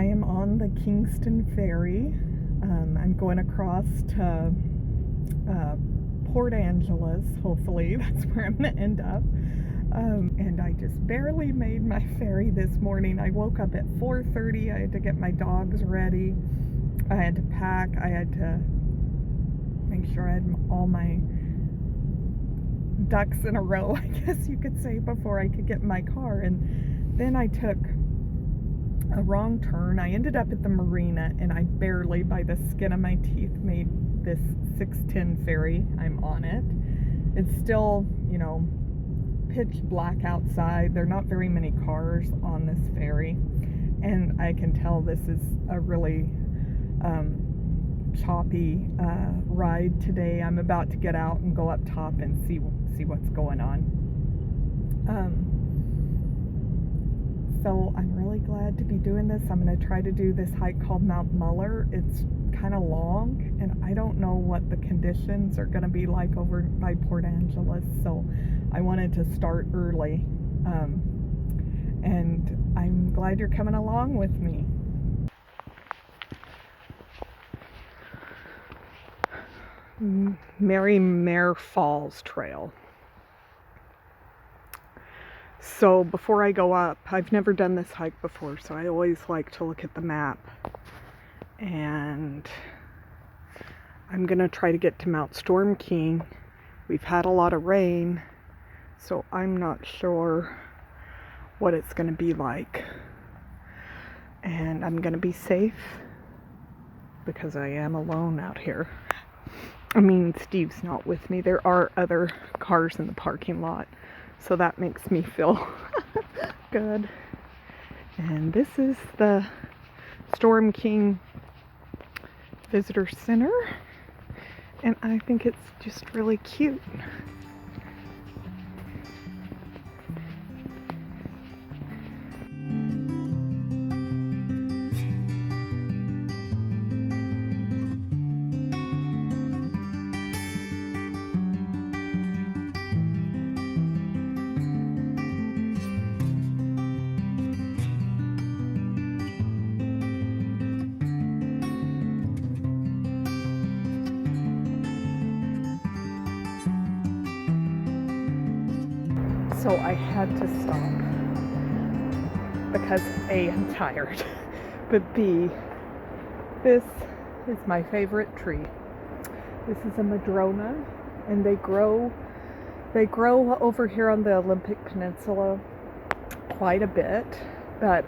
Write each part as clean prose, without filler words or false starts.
I am on the Kingston Ferry. I'm going across to Port Angeles, hopefully. That's where I'm going to end up. And I just barely made my ferry this morning. I woke up at 4:30. I had to get my dogs ready. I had to pack. I had to make sure I had all my ducks in a row, I guess you could say, before I could get in my car. And then I took a wrong turn. I ended up at the marina, and I barely, by the skin of my teeth, made this 610 ferry. I'm on it. It's still, pitch black outside. There are not very many cars on this ferry, and I can tell this is a really choppy ride today. I'm about to get out and go up top and see what's going on. So I'm really glad to be doing this. I'm going to try to do this hike called Mount Muller. It's kind of long, and I don't know what the conditions are going to be like over by Port Angeles, so I wanted to start early. And I'm glad you're coming along with me. Mary Mare Falls Trail. So before I go up, I've never done this hike before, so I always like to look at the map. And I'm gonna try to get to Mount Storm King. We've had a lot of rain, so I'm not sure what it's gonna be like. And I'm gonna be safe because I am alone out here. I mean, Steve's not with me. There are other cars in the parking lot, so that makes me feel good. And this is the Storm King Visitor Center, and I think it's just really cute. So I had to stop because A, I'm tired, but B, this is my favorite tree. This is a madrona, and they grow over here on the Olympic Peninsula quite a bit, but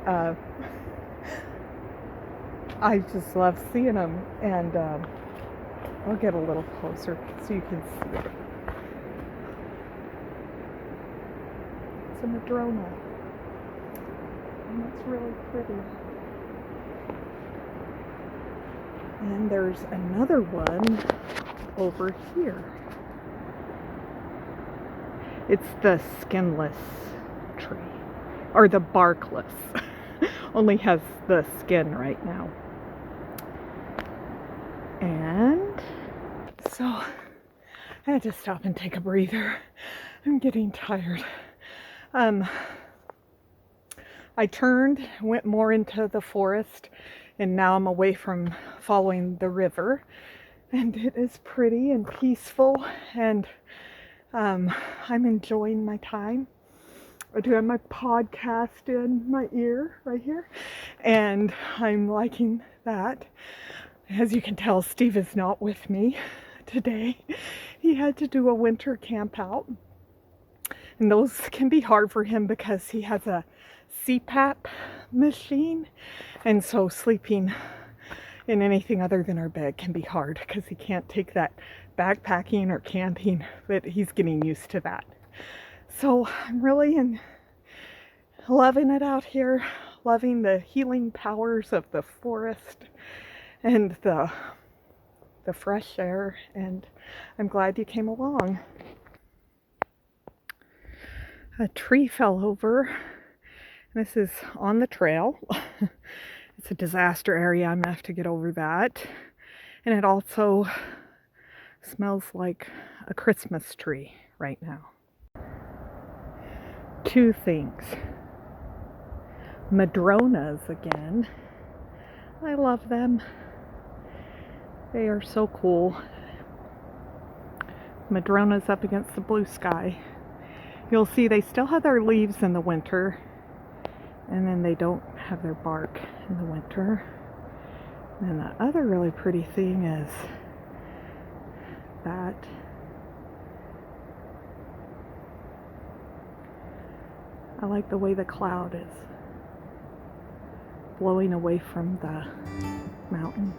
I just love seeing them, and I'll get a little closer so you can see it. A madrona, and it's really pretty. And there's another one over here. It's the skinless tree, or the barkless. Only has the skin right now. And so I had to stop and take a breather. I'm getting tired. I turned, went more into the forest, and now I'm away from following the river, and it is pretty and peaceful, and I'm enjoying my time. I do have my podcast in my ear right here, and I'm liking that. As you can tell, Steve is not with me today. He had to do a winter camp out. And those can be hard for him because he has a CPAP machine. And so sleeping in anything other than our bed can be hard because he can't take that backpacking or camping, but he's getting used to that. So I'm really loving it out here, loving the healing powers of the forest and the fresh air, and I'm glad you came along. A tree fell over. This is on the trail. It's a disaster area. I'm gonna have to get over that. And it also smells like a Christmas tree right now. Two things. Madronas again. I love them. They are so cool. Madrona's up against the blue sky. You'll see they still have their leaves in the winter, and then they don't have their bark in the winter. And the other really pretty thing is that I like the way the cloud is blowing away from the mountain.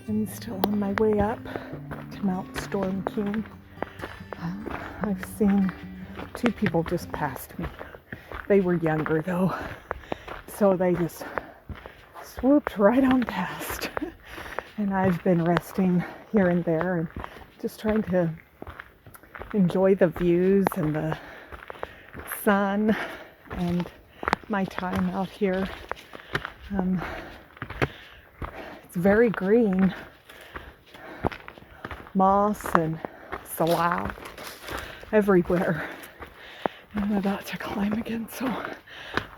I'm still on my way up to Mount Storm King. I've seen 2 people just past me. They were younger though, so they just swooped right on past. And I've been resting here and there and just trying to enjoy the views and the sun and my time out here. It's very green, moss and salal everywhere. I'm about to climb again, so I'm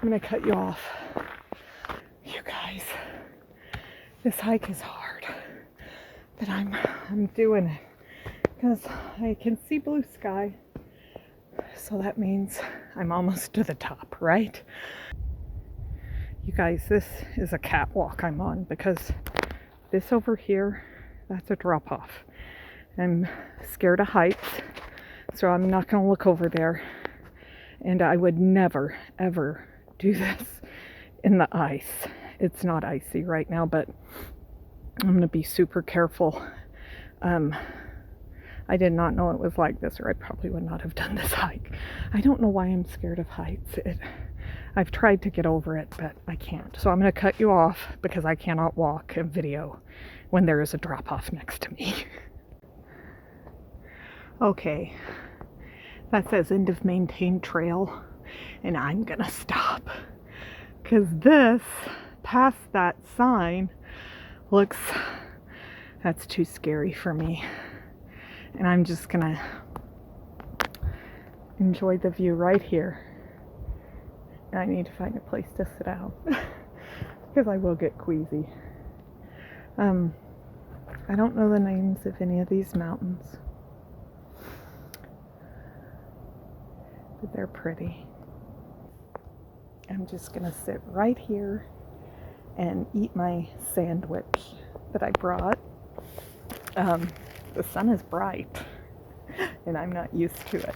gonna cut you off. You guys, this hike is hard, but I'm doing it because I can see blue sky, so that means I'm almost to the top, right? You guys, this is a catwalk I'm on because this over here, that's a drop off. I'm scared of heights, so I'm not gonna look over there. And I would never, ever do this in the ice. It's not icy right now, but I'm gonna be super careful. I did not know it was like this, or I probably would not have done this hike. I don't know why I'm scared of heights. I've tried to get over it, but I can't. So I'm going to cut you off because I cannot walk and video when there is a drop-off next to me. Okay, that says end of maintained trail, and I'm going to stop because this, past that sign, that's too scary for me. And I'm just going to enjoy the view right here. And I need to find a place to sit down because I will get queasy. I don't know the names of any of these mountains, but they're pretty. I'm just gonna sit right here and eat my sandwich that I brought. The sun is bright and I'm not used to it.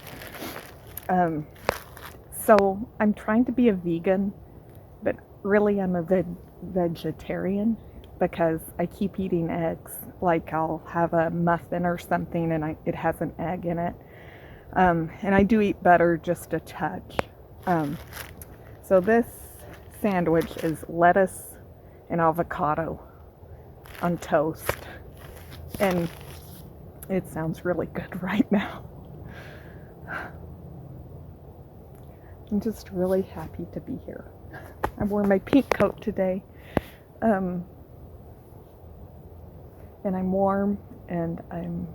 So I'm trying to be a vegan, but really I'm a vegetarian because I keep eating eggs. Like I'll have a muffin or something and it has an egg in it. And I do eat butter just a touch. So this sandwich is lettuce and avocado on toast. And it sounds really good right now. I'm just really happy to be here. I wore my pink coat today. And I'm warm and I'm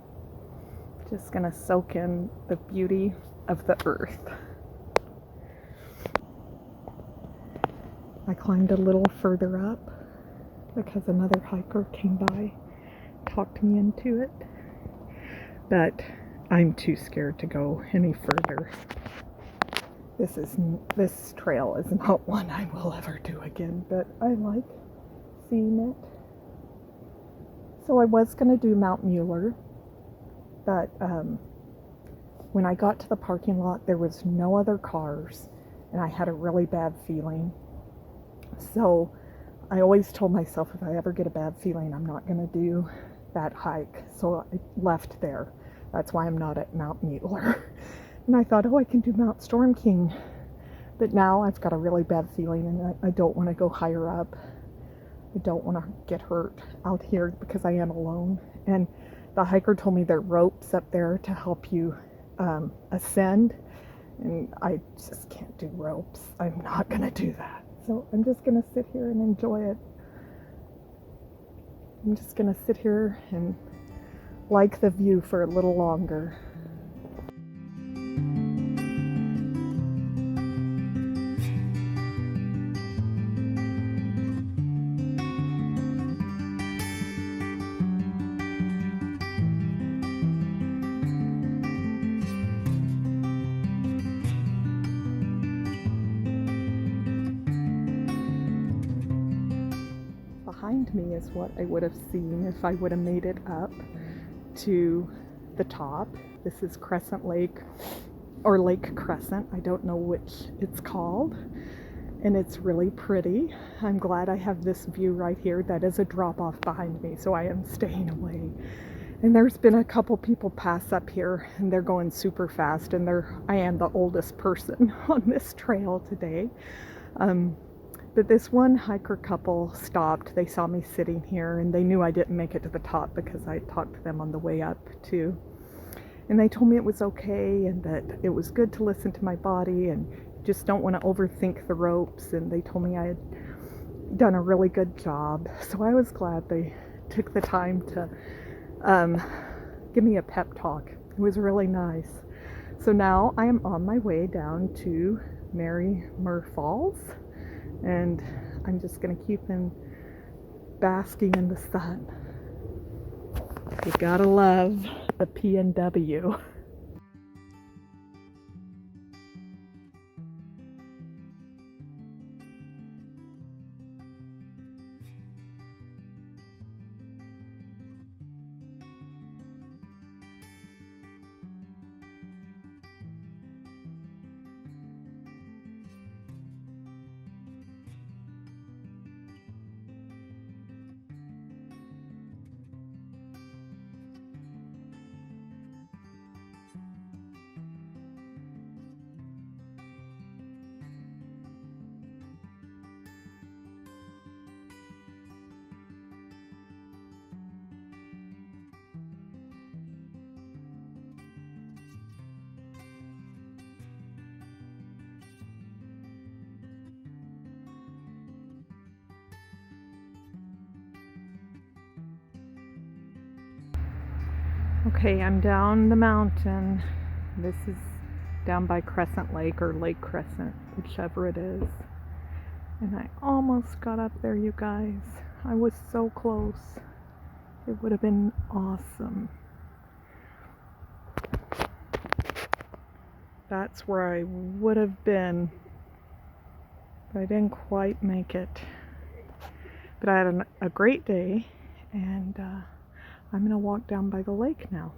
just gonna soak in the beauty of the earth. I climbed a little further up because another hiker came by, talked me into it, but I'm too scared to go any further. This trail is not one I will ever do again, but I like seeing it. So I was going to do Mount Mueller, but when I got to the parking lot, there was no other cars, and I had a really bad feeling. So I always told myself if I ever get a bad feeling, I'm not going to do that hike. So I left there. That's why I'm not at Mount Needler. And I thought, oh, I can do Mount Storm King. But now I've got a really bad feeling and I don't want to go higher up. I don't want to get hurt out here because I am alone. And the hiker told me there are ropes up there to help you ascend. And I just can't do ropes. I'm not going to do that. So I'm just going to sit here and enjoy it. I'm just going to sit here and like the view for a little longer. Behind me is what I would have seen if I would have made it up to the top. This is Crescent Lake, or Lake Crescent. I don't know which it's called. And it's really pretty. I'm glad I have this view right here. That is a drop off behind me, so I am staying away. And there's been a couple people pass up here and they're going super fast, and I am the oldest person on this trail today. But this one hiker couple stopped. They saw me sitting here and they knew I didn't make it to the top because I talked to them on the way up too. And they told me it was okay and that it was good to listen to my body and just don't want to overthink the ropes. And they told me I had done a really good job. So I was glad they took the time to give me a pep talk. It was really nice. So now I am on my way down to Merrimer Falls. And I'm just going to keep basking in the sun. You gotta love the PNW. Okay, I'm down the mountain. This is down by Crescent Lake or Lake Crescent, whichever it is. And I almost got up there, you guys. I was so close. It would have been awesome. That's where I would have been, but I didn't quite make it. But I had a great day, and I'm going to walk down by the lake now.